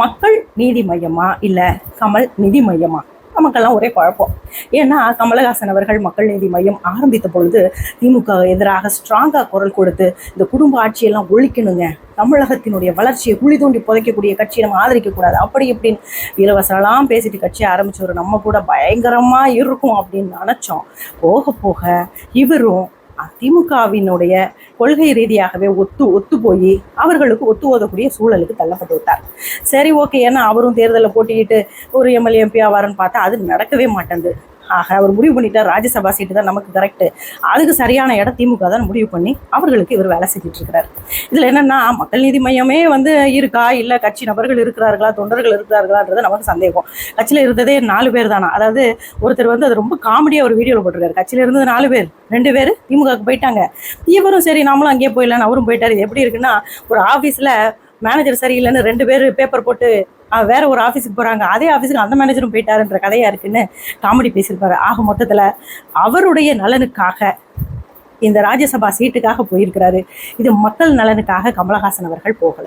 மக்கள் நீதி மையமா இல்லை கமல் நிதி மையமா? நமக்கெல்லாம் ஒரே குழப்பம். ஏன்னா கமலஹாசன் அவர்கள் மக்கள் நீதி மையம் ஆரம்பித்த பொழுது திமுக எதிராக ஸ்ட்ராங்காக குரல் கொடுத்து இந்த குடும்ப ஆட்சியெல்லாம் ஒழிக்கணுங்க, தமிழகத்தினுடைய வளர்ச்சியை குழி தோண்டி புதைக்கக்கூடிய கட்சியை நம்ம ஆதரிக்கக்கூடாது, அப்படி இப்படின்னு இலவசலாம் பேசிட்டு கட்சியை ஆரம்பிச்சவர் நம்ம கூட பயங்கரமாக இருக்கும் அப்படின்னு நினச்சோம். போக போக இவரும் திமுகவினுடைய கொள்கை ரீதியாகவே ஒத்து போய் அவர்களுக்கு ஒத்து ஓதக்கூடிய சூழலுக்கு தள்ளப்பட்டு விட்டார். சரி, ஓகே, ஏன்னா அவரும் தேர்தலில் போட்டிக்கிட்டு ஒரு எம்எல்ஏ எம்பி ஆவாருன்னு பார்த்தா அது நடக்கவே மாட்டேங்குது. ஆக அவர் முடிவு பண்ணிட்டார், ராஜ்யசபா சீட்டு தான் நமக்கு கரெக்டு, அதுக்கு சரியான இடம் திமுக தான் முடிவு பண்ணி அவர்களுக்கு இவர் வேலை செஞ்சுட்டு இருக்கிறார். இதில் என்னென்னா, மக்கள் நீதி மையமே இருக்கா, இல்லை கட்சி நபர்கள் இருக்கிறார்களா, தொண்டர்கள் இருக்கிறார்களான்றது நமக்கு சந்தேகம். கட்சியில் இருந்ததே 4 பேர் தானா? அதாவது ஒருத்தர் அது ரொம்ப காமெடியாக ஒரு வீடியோவில் போட்டிருக்காரு. கட்சியில் இருந்தது 4 பேர், 2 பேர் திமுகவுக்கு போயிட்டாங்க, இவரும் சரி நாமளும் அங்கேயே போயிடலான்னு அவரும் போயிட்டார். இது எப்படி இருக்குன்னா, ஒரு ஆஃபீஸில் மேனேஜர் சரியில்லைன்னு 2 பேர் பேப்பர் போட்டு வேற ஒரு ஆஃபீஸுக்கு போகிறாங்க, அதே ஆஃபீஸுக்கு அந்த மேனேஜரும் போயிட்டாருன்ற கதையாக இருக்குன்னு காமெடி பேசியிருப்பாரு. ஆக மொத்தத்தில் அவருடைய நலனுக்காக இந்த ராஜ்யசபா சீட்டுக்காக போயிருக்கிறாரு. இது மக்கள் நலனுக்காக கமலஹாசன் அவர்கள் போகலை.